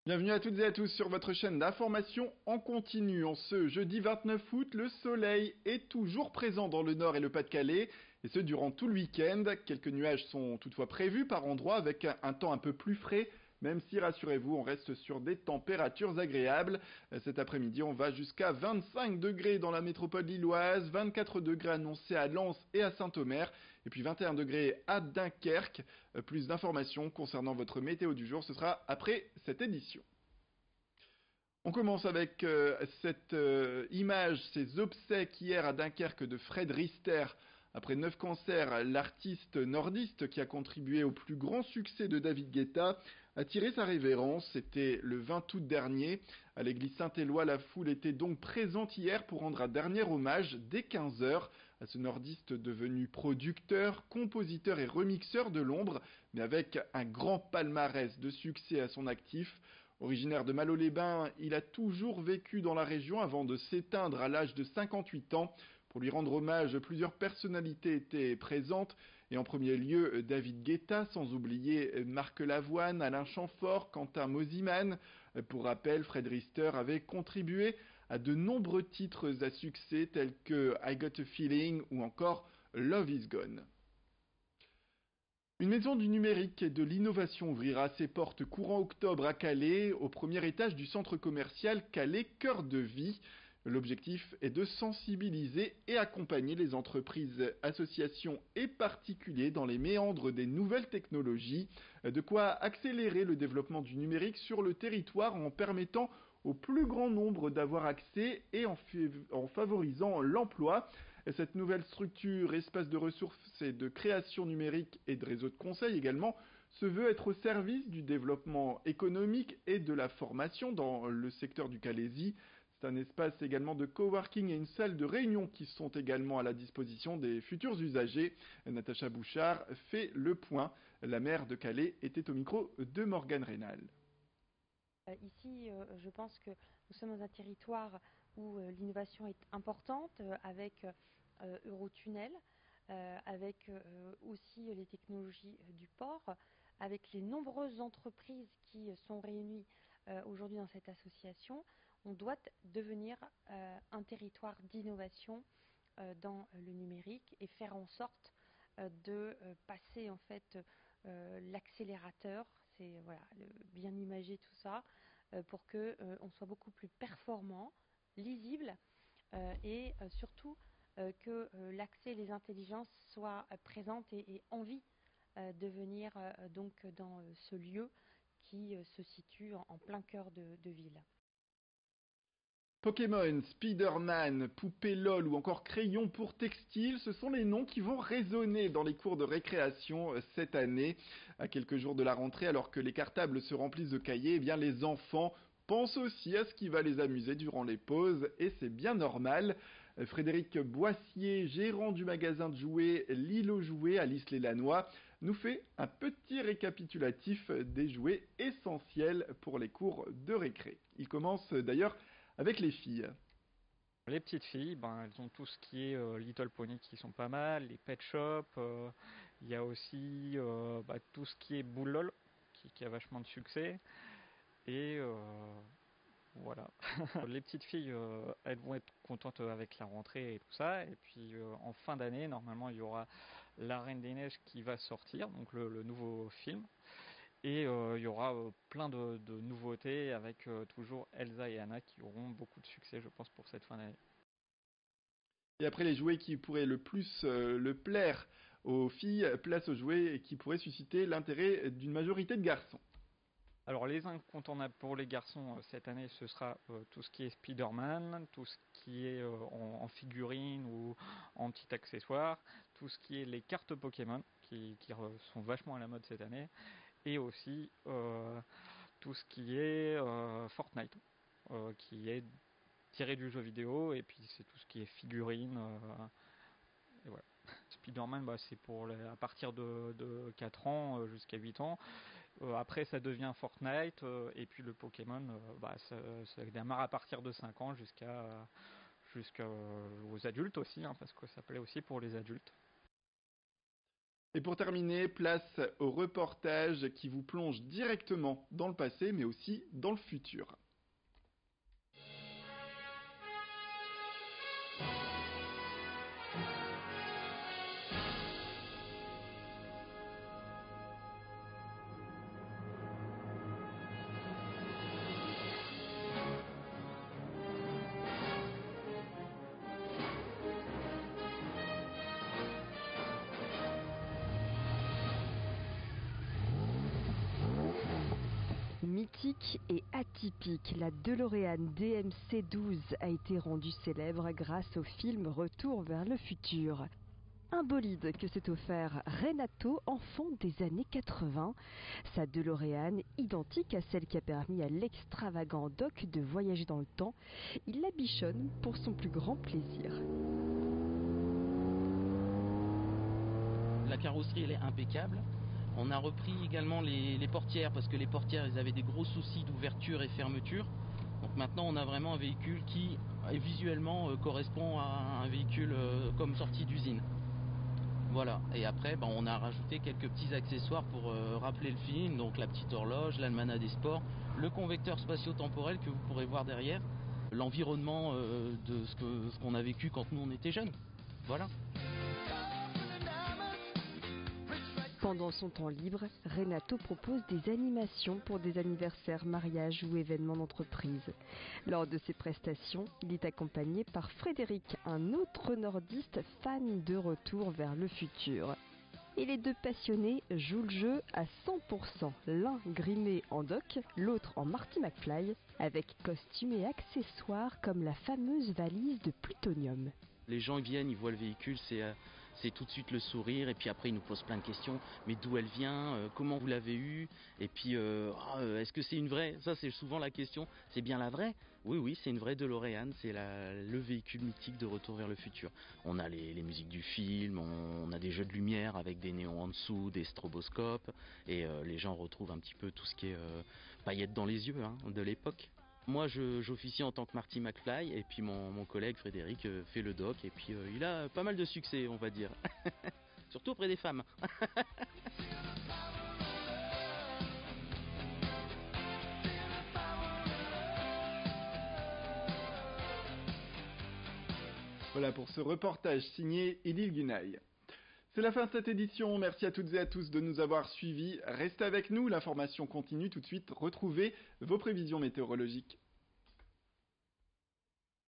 Bienvenue à toutes et à tous sur votre chaîne d'information en continu. En ce jeudi 29 août, le soleil est toujours présent dans le nord et le Pas-de-Calais, et ce durant tout le week-end. Quelques nuages sont toutefois prévus par endroits avec un temps un peu plus frais, même si, rassurez-vous, on reste sur des températures agréables. Cet après-midi, on va jusqu'à 25 degrés dans la métropole lilloise, 24 degrés annoncés à Lens et à Saint-Omer, et puis 21 degrés à Dunkerque. Plus d'informations concernant votre météo du jour, ce sera après cette édition. On commence avec cette image, ces obsèques hier à Dunkerque de Fred Rister. Après 9 concerts, l'artiste nordiste qui a contribué au plus grand succès de David Guetta a tiré sa révérence. C'était le 20 août dernier. À l'église Saint-Éloi, la foule était donc présente hier pour rendre un dernier hommage dès 15 heures à ce nordiste devenu producteur, compositeur et remixeur de l'ombre, mais avec un grand palmarès de succès à son actif. Originaire de Malo-les-Bains, il a toujours vécu dans la région avant de s'éteindre à l'âge de 58 ans. Pour lui rendre hommage, plusieurs personnalités étaient présentes, et en premier lieu David Guetta, sans oublier Marc Lavoine, Alain Chamfort, Quentin Mosiman. Pour rappel, Fred Rister avait contribué à de nombreux titres à succès tels que I Got a Feeling ou encore Love is Gone. Une maison du numérique et de l'innovation ouvrira ses portes courant octobre à Calais, au premier étage du centre commercial Calais Cœur de Vie. L'objectif est de sensibiliser et accompagner les entreprises, associations et particuliers dans les méandres des nouvelles technologies, de quoi accélérer le développement du numérique sur le territoire en permettant au plus grand nombre d'avoir accès et en favorisant l'emploi. Cette nouvelle structure, espace de ressources et de création numérique et de réseau de conseil également, se veut être au service du développement économique et de la formation dans le secteur du Calaisis. C'est un espace également de coworking et une salle de réunion qui sont également à la disposition des futurs usagers. Natacha Bouchard fait le point. La maire de Calais était au micro de Morgane Rénal. Ici, je pense que nous sommes dans un territoire où l'innovation est importante, avec Eurotunnel, avec aussi les technologies du port, avec les nombreuses entreprises qui sont réunies aujourd'hui dans cette association. On doit devenir un territoire d'innovation dans le numérique et faire en sorte de passer en fait l'accélérateur, c'est voilà, bien imager tout ça, pour que on soit beaucoup plus performant, lisible et surtout que l'accès et les intelligences soient présentes et envie de venir donc dans ce lieu qui se situe en plein cœur de ville. Pokémon, Spider-Man, Poupée LOL ou encore Crayon pour Textile, ce sont les noms qui vont résonner dans les cours de récréation cette année. À quelques jours de la rentrée, alors que les cartables se remplissent de cahiers, eh bien les enfants pensent aussi à ce qui va les amuser durant les pauses, et c'est bien normal. Frédéric Boissier, gérant du magasin de jouets Lilo Jouets à l'Isle-et-Lannoy, nous fait un petit récapitulatif des jouets essentiels pour les cours de récré. Il commence d'ailleurs avec les filles. Les petites filles, ben, elles ont tout ce qui est Little Pony qui sont pas mal, les Pet Shop, il y a aussi tout ce qui est Boulol qui a vachement de succès. Et voilà. Les petites filles, elles vont être contentes avec la rentrée et tout ça. Et puis en fin d'année, normalement, il y aura La Reine des Neiges qui va sortir, donc le nouveau film. Et il y aura plein de nouveautés avec toujours Elsa et Anna qui auront beaucoup de succès, je pense, pour cette fin d'année. Et après les jouets qui pourraient le plus le plaire aux filles, place aux jouets qui pourraient susciter l'intérêt d'une majorité de garçons. Alors les incontournables pour les garçons cette année, ce sera tout ce qui est Spider-Man, tout ce qui est en figurine ou en petit accessoire, tout ce qui est les cartes Pokémon qui sont vachement à la mode cette année, et aussi tout ce qui est Fortnite, qui est tiré du jeu vidéo, et puis c'est tout ce qui est figurine. Et voilà. Spider-Man, c'est pour à partir de 4 ans jusqu'à 8 ans. Après, ça devient Fortnite. Et puis le Pokémon, ça démarre à partir de 5 ans jusqu'aux adultes aussi, hein, parce que ça plaît aussi pour les adultes. Et pour terminer, place au reportage qui vous plonge directement dans le passé, mais aussi dans le futur. Mythique et atypique, la DeLorean DMC-12 a été rendue célèbre grâce au film Retour vers le futur. Un bolide que s'est offert Renato, enfant des années 80. Sa DeLorean, identique à celle qui a permis à l'extravagant Doc de voyager dans le temps, il la bichonne pour son plus grand plaisir. La carrosserie, elle est impeccable. On a repris également les portières, parce que les portières, elles avaient des gros soucis d'ouverture et fermeture. Donc maintenant, on a vraiment un véhicule qui, visuellement, correspond à un véhicule comme sorti d'usine. Voilà, et après, on a rajouté quelques petits accessoires pour rappeler le film, donc la petite horloge, l'almanach des sports, le convecteur spatio-temporel que vous pourrez voir derrière, l'environnement de ce qu'on a vécu quand nous on était jeunes. Voilà. Pendant son temps libre, Renato propose des animations pour des anniversaires, mariages ou événements d'entreprise. Lors de ses prestations, il est accompagné par Frédéric, un autre nordiste fan de Retour vers le futur. Et les deux passionnés jouent le jeu à 100%, l'un grimé en Doc, l'autre en Marty McFly, avec costumes et accessoires comme la fameuse valise de plutonium. Les gens ils viennent, ils voient le véhicule, c'est tout de suite le sourire, et puis après ils nous posent plein de questions. Mais d'où elle vient, comment vous l'avez eue, et puis est-ce que c'est une vraie? Ça c'est souvent la question, c'est bien la vraie? Oui, c'est une vraie DeLorean, c'est le véhicule mythique de Retour vers le futur. On a les musiques du film, on a des jeux de lumière avec des néons en dessous, des stroboscopes, et les gens retrouvent un petit peu tout ce qui est paillettes dans les yeux de l'époque. Moi j'officie en tant que Marty McFly, et puis mon collègue Frédéric fait le doc, et puis il a pas mal de succès, on va dire. Surtout auprès des femmes. Voilà pour ce reportage signé Édile Guinaille. C'est la fin de cette édition, merci à toutes et à tous de nous avoir suivis. Restez avec nous, l'information continue tout de suite, retrouvez vos prévisions météorologiques.